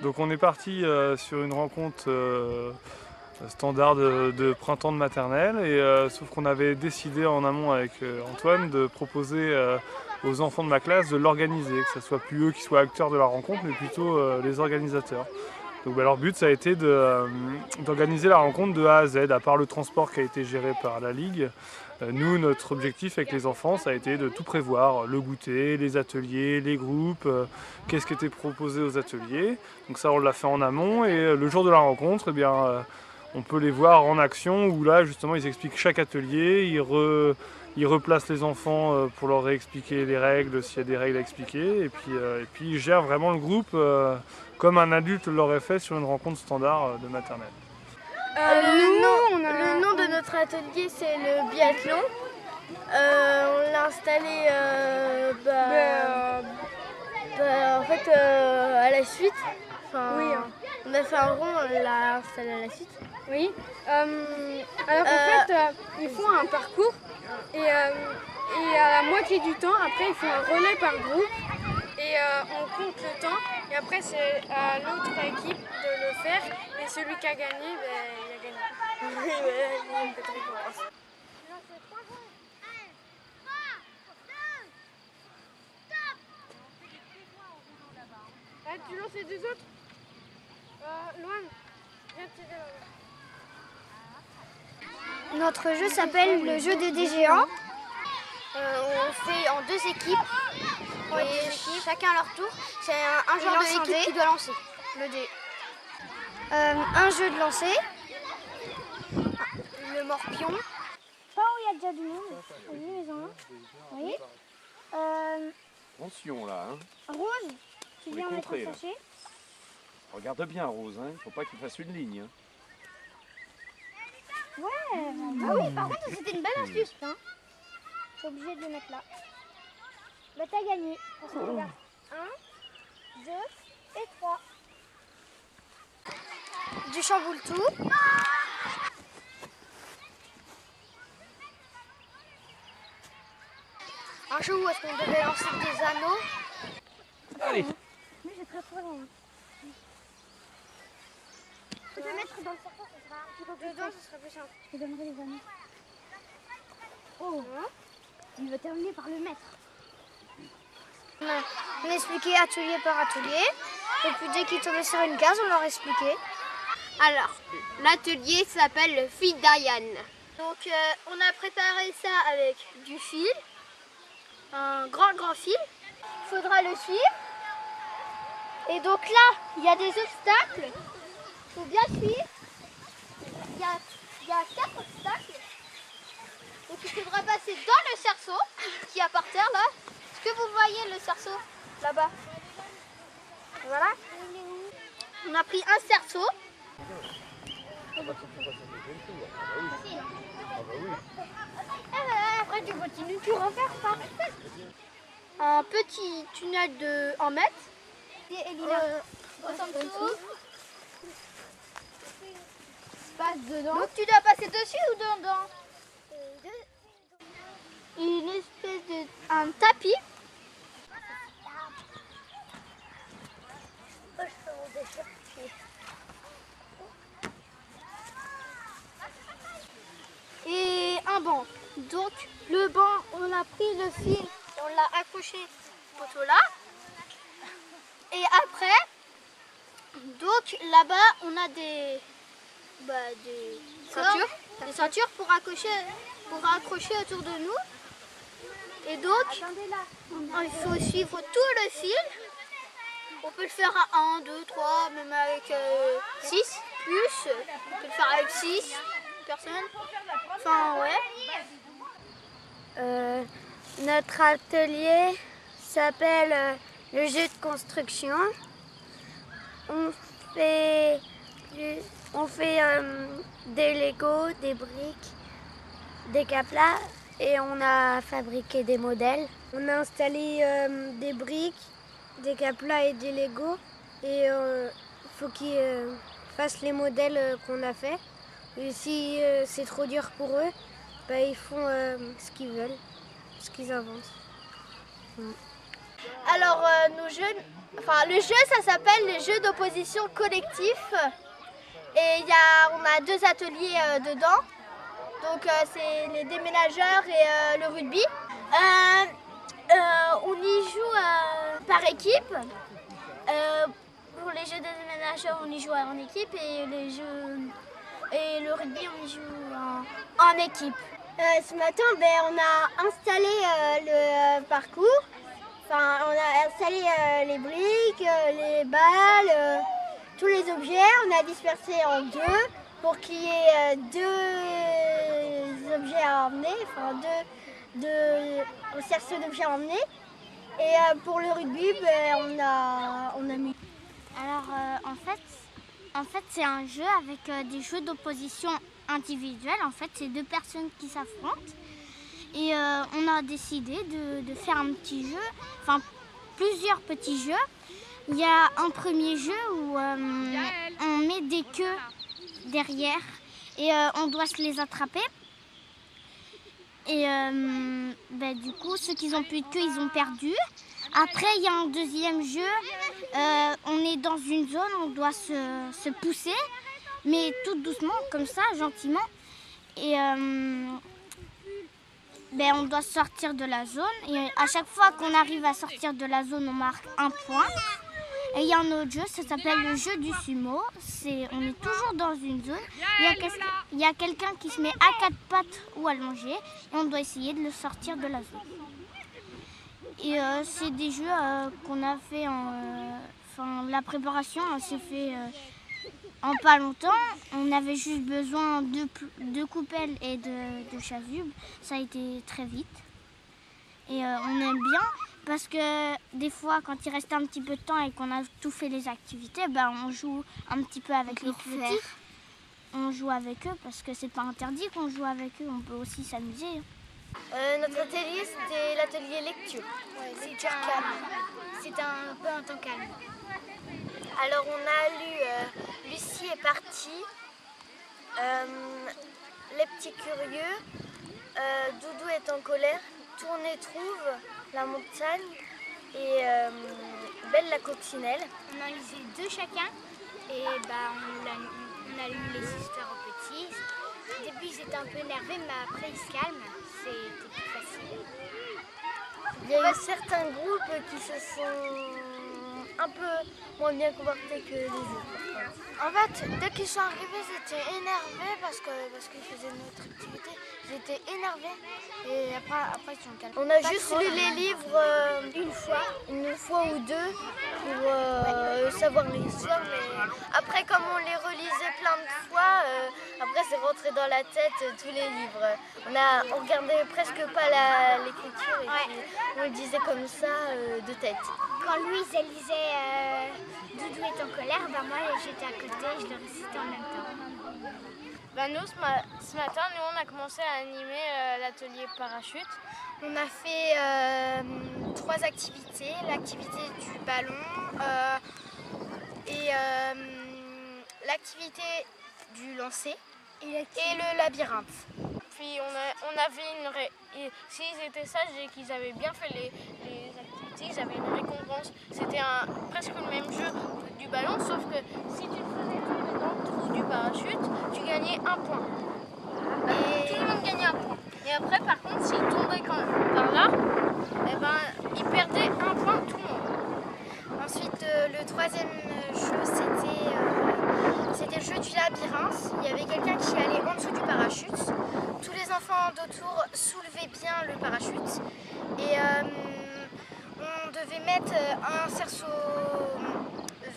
Donc on est parti sur une rencontre standard de printemps de maternelle, sauf qu'on avait décidé en amont avec Antoine de proposer aux enfants de ma classe de l'organiser, que ce soit plus eux qui soient acteurs de la rencontre, mais plutôt les organisateurs. Donc leur but ça a été d'organiser la rencontre de A à Z, à part le transport qui a été géré par la Ligue. Nous, notre objectif avec les enfants, ça a été de tout prévoir, le goûter, les ateliers, les groupes, qu'est-ce qui était proposé aux ateliers. Donc ça, on l'a fait en amont, et le jour de la rencontre, eh bien, on peut les voir en action, où là, justement, ils expliquent chaque atelier, ils replacent les enfants pour leur réexpliquer les règles, s'il y a des règles à expliquer, et puis ils gèrent vraiment le groupe comme un adulte l'aurait fait sur une rencontre standard de maternelle. Le nom de notre atelier, c'est le biathlon. On l'a installé en fait, à la suite. Enfin, oui. On a fait un rond, on l'a installé à la suite. Oui. Alors en fait, ils font un parcours et à la moitié du temps, après, ils font un relais par groupe. Et on compte le temps et après c'est à l'autre équipe de le faire et celui qui a gagné, il a gagné. Tu lances les deux autres Loan, viens tirer là. Notre jeu s'appelle le jeu des dés géants. On fait en deux équipes. Chacun à leur tour. C'est un genre d'équipe qui doit lancer le dé. Un jeu de lancer. Le morpion. Pas où il y a déjà du monde. Oui. Attention là, hein. Rose, tu Faut viens les mettre contrer, un là. sachet. Regarde bien Rose, hein. Faut pas qu'il fasse une ligne. Hein. Ouais. Ah oui, par contre, c'était une belle astuce. Hein. T'es obligé de le mettre là. Bah t'as gagné. Parce que regarde. 1, 2 et 3. Du chamboule tout. Un jeu où est-ce qu'on devait lancer des anneaux. Allez. Mais j'ai très très loin. Tu peux mettre dans le cercle, ça sera un petit peu plus Dedans, ce serait plus simple. Je te donnerai les anneaux. Oh, il va terminer par le mettre. On expliquait atelier par atelier. Et puis dès qu'ils tombaient sur une case, on leur expliquait. Alors, l'atelier s'appelle le fil d'Ariane. Donc, on a préparé ça avec du fil, un grand fil. Il faudra le suivre. Et donc là, il y a des obstacles. Il faut bien suivre. Il y a 4 obstacles. Donc, il faudra passer dans le cerceau qui est par terre là. Est-ce que vous voyez le cerceau là-bas? Voilà. On a pris un cerceau. Après tu continues, tu refaire ça. Un petit tunnel de 1 mètre. En dessous. Passe dedans. Donc tu dois passer dessus ou dedans? Une espèce de un tapis. Et un banc. Donc le banc, on a pris le fil et on l'a accroché au poteau là. Et après, donc là-bas, on a des ceintures pour accrocher autour de nous. Et donc, il faut suivre tout le fil. On peut le faire à 1, 2, 3, même avec 6 plus. On peut le faire avec 6 personnes. Enfin, ouais. Notre atelier s'appelle le jeu de construction. On fait des Lego, des briques, des caplas et on a fabriqué des modèles. On a installé des briques, des caplas et des Lego et il faut qu'ils fassent les modèles qu'on a fait. Et si c'est trop dur pour eux, bah, ils font ce qu'ils veulent, ce qu'ils inventent. Alors, nos jeux, Enfin, le jeu, ça s'appelle le jeu d'opposition collectif. Et on a 2 ateliers dedans. Donc c'est les déménageurs et le rugby. On y joue par équipe. Pour les jeux de déménageurs, on y joue en équipe et le rugby, on y joue en équipe. Ce matin, on a installé le parcours. Enfin, on a installé les briques, les balles, tous les objets. On a dispersé en 2 pour qu'il y ait 2 objets à emmener, enfin 2 cerceaux d'objets à emmener. Et pour le rugby, on a mis. Alors en fait c'est un jeu avec des jeux d'opposition individuelle. En fait, c'est 2 personnes qui s'affrontent. Et on a décidé de faire un petit jeu, enfin plusieurs petits jeux. Il y a un premier jeu où on met des queues derrière et on doit se les attraper. Et du coup, ceux qui n'ont plus de queue, ils ont perdu. Après, il y a un deuxième jeu. On est dans une zone, on doit se pousser, mais tout doucement, comme ça, gentiment. Et on doit sortir de la zone. Et à chaque fois qu'on arrive à sortir de la zone, on marque 1 point. Et il y a un autre jeu, ça s'appelle le jeu du sumo. On est toujours dans une zone. Il y a quelqu'un qui se met à 4 pattes ou allongé et on doit essayer de le sortir de la zone. Et c'est des jeux qu'on a fait la préparation s'est fait en pas longtemps. On avait juste besoin de coupelles et de chasubles. Ça a été très vite. Et on aime bien. Parce que des fois, quand il reste un petit peu de temps et qu'on a tout fait les activités, on joue un petit peu avec les petits. On joue avec eux parce que c'est pas interdit qu'on joue avec eux, on peut aussi s'amuser. Notre atelier, c'était l'atelier lecture. C'est calme. C'est un peu un temps calme. Alors on a lu Lucie est partie, Les petits curieux, Doudou est en colère, Tourner trouve, La montagne et Belle la coccinelle. On en lisait 2 chacun et on a lu les histoires aux petits. Au début ils étaient un peu énervés, mais après ils se calment, c'était plus facile. Il y a eu certains groupes qui se sont un peu moins bien comportés que les autres. En fait, dès qu'ils sont arrivés, ils étaient énervés parce qu'ils faisaient notre activité. Ils étaient énervés et après ils sont calmes. On a juste lu les livres une fois ou 2 pour savoir l'histoire. Mais après, comme on les relisait plein de fois, après c'est rentré dans la tête tous les livres. On regardait presque pas l'écriture et puis on le disait comme ça de tête. Quand Louise elle lisait Doudou est en colère, moi j'étais à côté et je le récitais en même temps. Nous, ce matin, on a commencé à animer l'atelier parachute. On a fait 3 activités, l'activité du ballon et l'activité du lancer et le labyrinthe. Puis on avait s'ils étaient sages et qu'ils avaient bien fait les activités, ils avaient une récompense. C'était presque le même jeu du ballon, sauf que si tu te faisais tomber dans le trou du parachute, tu gagnais 1 point. Tout le monde gagnait 1 point. Et après, par contre, s'il tombait par là, il perdait 1 point tout le monde. Ensuite, le 3e jeu, c'était le jeu du labyrinthe. Il y avait quelqu'un qui allait en dessous du parachute. Tous les enfants d'autour soulevaient bien le parachute. Et on devait mettre un cerceau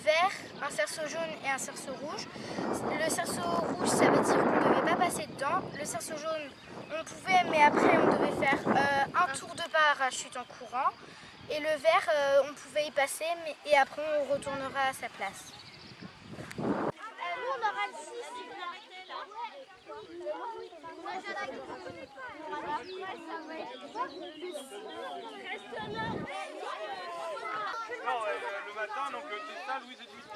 vert, un cerceau jaune et un cerceau rouge. Le cerceau rouge, ça veut dire qu'on ne devait pas passer dedans. Le cerceau jaune, on pouvait, mais après on devait faire un tour de parachute en courant. Et le vert, on pouvait y passer, et après on retournera à sa place. Nous on aura le 6. Non, le matin, donc c'est ça, Louise et Louise.